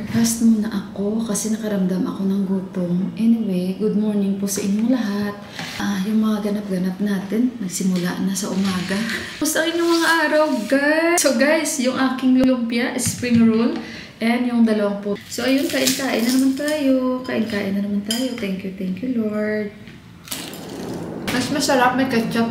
Mag-fast muna ako kasi nakaramdam ako ng gutom. Anyway, good morning po sa inyong lahat. Yung mga ganap-ganap natin, nagsimula na sa umaga. Basta inyong mga araw, guys. So guys, yung aking lumpia, spring roll, and yung dalawang po. So ayun, kain-kain na naman tayo. Kain-kain na naman tayo. Thank you, Lord. Mas masarap may ketchup.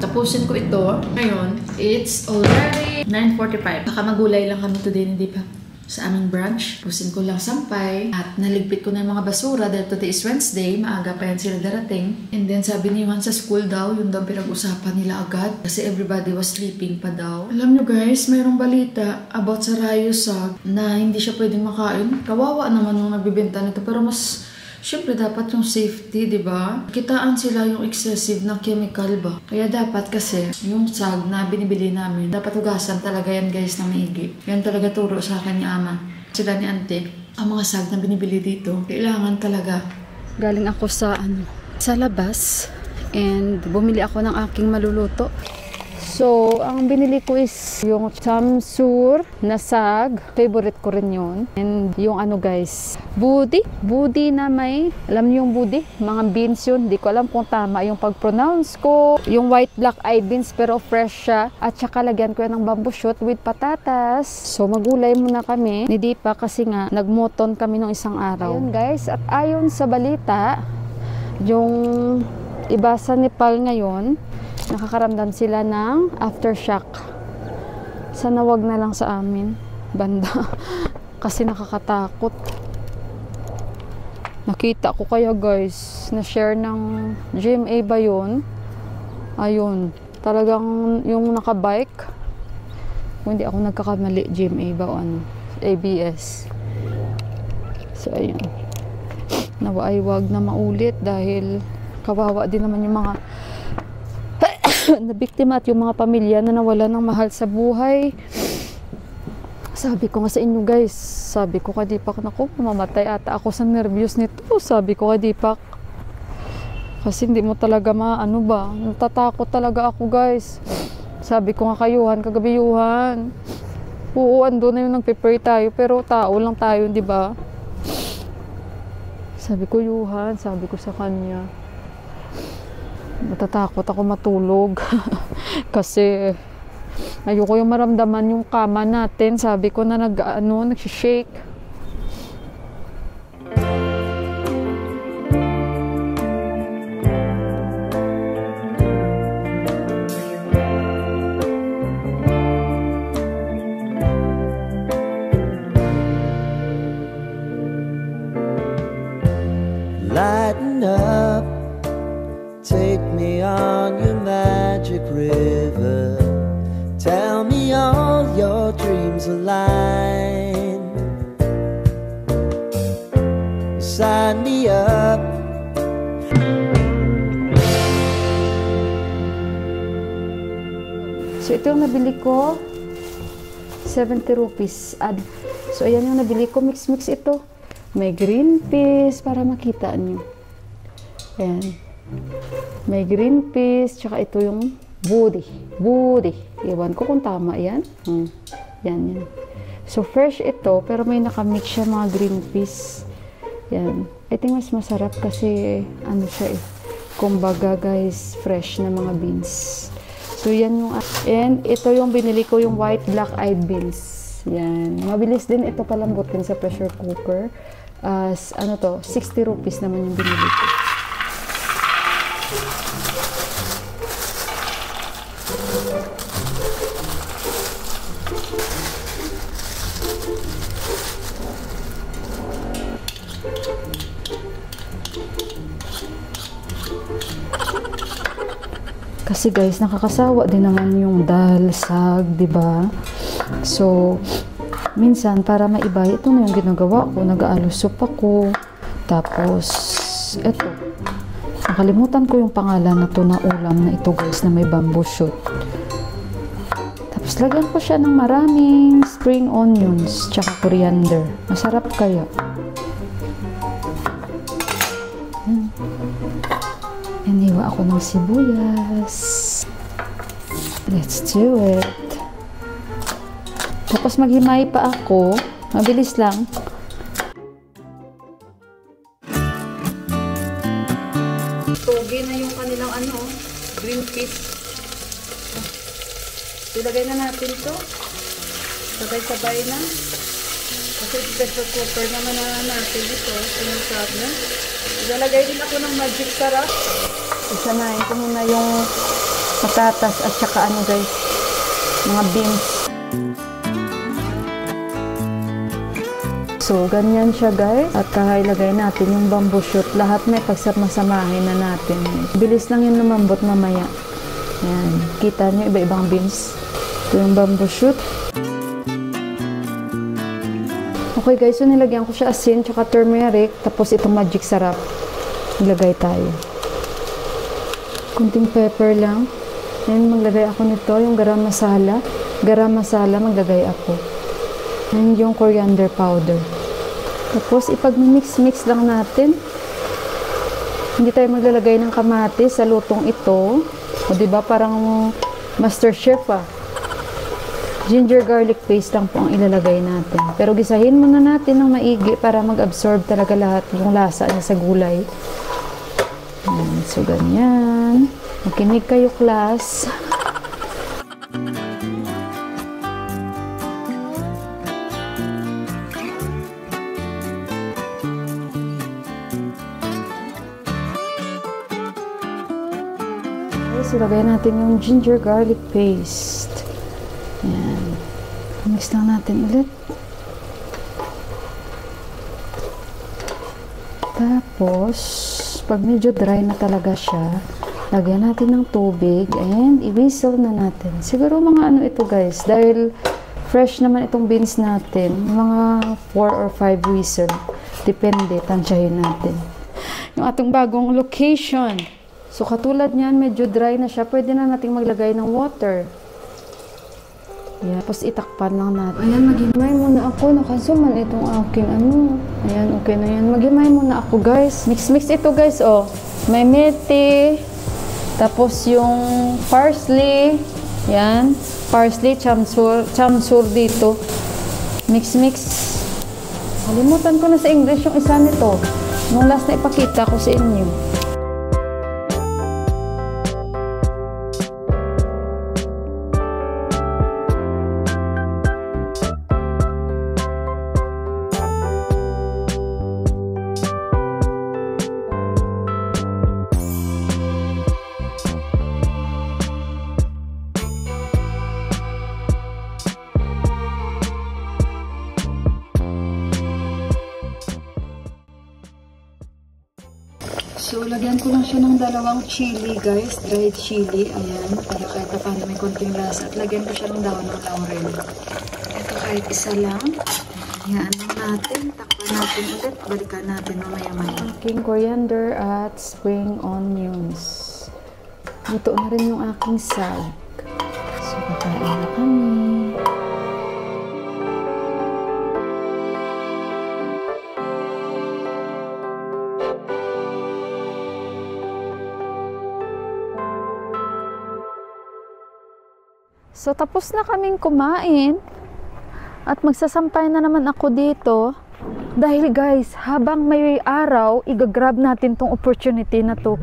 Tapusin ko ito. Ngayon, it's already 9:45. Baka magulay lang kami today, hindi pa sa aming brunch. Tapusin ko lang sampay. At naligpit ko na yung mga basura dahil today is Wednesday. Maaga pa yan sila darating. And then sabi ni Juan sa school daw, yung daw pinag-usapan nila agad. Kasi everybody was sleeping pa daw. Alam nyo guys, mayroong balita about sa rayosag na hindi siya pwedeng makain. Kawawa naman nung nagbibenta nito. Pero mas syempre, dapat yung safety, di ba? Kitaan sila yung excessive na chemical ba? Kaya dapat kasi, yung sag na binibili namin, dapat hugasan talaga yan guys na maigi. Yan talaga turo sa akin ni ama. Sila ni ante. Ang mga sag na binibili dito, kailangan talaga. Galing ako sa labas. And bumili ako ng aking maluluto. So, ang binili ko is yung chamsur na sag. Favorite ko rin yun. And yung ano guys, budi. Budi na may, alam niyo yung budi? Mga beans yun. Di ko alam kung tama yung pag-pronounce ko. Yung white black eye beans pero fresh siya. At saka lagyan ko yan ng bamboo shoot with patatas. So, magulay muna kami ni Dipa kasi nga nagmoton kami nung isang araw. Ayun guys, at ayon sa balita, yung iba sa Nepal ngayon, nakakaramdam sila ng aftershock. Sana wag na lang sa amin, banda. Kasi nakakatakot. Nakita ko kaya guys, na-share ng GMA ba yun? Ayun, talagang yung nakabike. Kung hindi ako nagkakamali, GMA ba o ano? ABS. So ayun. Nawa ay wag na maulit dahil kawawa din naman yung mga na biktima at yung mga pamilya na nawala ng mahal sa buhay. Sabi ko nga sa inyo guys, sabi ko kay Dipak, naku, mamamatay ata ako sa nervyos nito. Sabi ko kay Dipak, kasi hindi mo talaga maano ba, natatakot talaga ako guys. Sabi ko nga kayuhan, kagabi Yuhan, oo, ando na yung nagpe-pray tayo, pero tao lang tayo, di ba? Sabi ko Yuhan, sabi ko sa kanya, matatakot ako matulog kasi ayoko yung maramdaman yung kama natin. Sabi ko na nagsishake. Lighten up, take me on your magic river. Tell me all your dreams align. Sign me up. So ito yung nabili ko, 70 rupees. So ayan yung nabili ko, mix ito. May green peas para makita nyo. Ayan. May green peas, tsaka ito yung budi. Iwan ko kung tama yan. Yan. So, fresh ito, pero may nakamix siya mga green peas. Yan. I think mas masarap kasi, ano siya eh. Kumbaga guys, fresh na mga beans. So, yan yung, and ito yung binili ko, yung white black eyed beans. Yan. Mabilis din ito palambutin sa pressure cooker. Ano to, 60 rupees naman yung binili ko. Kasi guys, nakakasawa din naman yung dal, sag, diba? So, minsan, para maiba, ito na yung ginagawa ko. Nag-aalusop ako. Tapos, ito. Nakalimutan ko yung pangalan na to na ulam na ito guys, na may bamboo shoot. Tapos, lagyan ko siya ng maraming spring onions, tsaka coriander. Masarap kaya. Iniwa ako ng sibuyas. Let's do it. Tapos maghimay pa ako Mabilis lang. Toge na yung kanilang green fish. Ilagay na natin to. Sabay-sabay na. Kasi pressure cooker naman na natin ito. Sinusab na. Ilalagay din ako ng magic sarap. Isanayin ko muna yung patatas at saka guys, mga beans. So, ganyan siya guys. At ilagay natin yung bamboo shoot. Lahat may pagsama-samahin na natin. Bilis lang yung lumambot mamaya. Yan. Kita nyo, iba-ibang beans. Ito yung bamboo shoot. Okay guys, so nilagyan ko siya asin, tsaka turmeric, tapos itong magic sarap. Ilagay tayo. Kunting pepper lang. Then maglagay ako nito, yung garam masala. Garam masala, maglagay ako. And yung coriander powder. Tapos ipag-mix-mix lang natin. Hindi tayo maglalagay ng kamatis sa lutong ito. O diba parang master chef Ginger garlic paste lang po ang ilalagay natin. Pero gisahin muna natin ng maigi para mag-absorb talaga lahat yung lasa niya sa gulay. So ganyan. Makinig kayo class. Ilagay natin yung ginger garlic paste. Yan. Mix lang natin ulit. Tapos, pag medyo dry na talaga siya, lagyan natin ng tubig and i-whistle na natin. Siguro mga ito guys, dahil fresh naman itong beans natin, mga 4 or 5 whistle. Depende, tansyahin natin. Yung ating bagong location. So, katulad niyan, medyo dry na siya. Pwede na nating maglagay ng water. Yan. Tapos, itakpan lang natin. Ayan, maghimay muna ako. Nakasuman itong aking Ayan, okay na yan. Maghimay muna ako, guys. Mix-mix ito, guys, May meti. Tapos, yung parsley. Yan. Parsley, chamsur dito. Mix-mix. Kalimutan ko na sa English yung isa nito. Nung last na ipakita ko sa inyo. So, lagyan ko lang siya ng 2 chili, guys. Dried chili. Ayan. Para kahit paano may konting lasa. At lagyan ko siya ng dahon ng laurel. Ito kahit isa lang. Ayan lang natin. Takpan natin ulit. Balikan natin mamaya-maya. Aking coriander at spring onions. Luto na rin yung aking sag. So, kakain na kami. So, tapos na kaming kumain at magsasampay na naman ako dito dahil guys, habang may araw, i-grab natin tong opportunity na to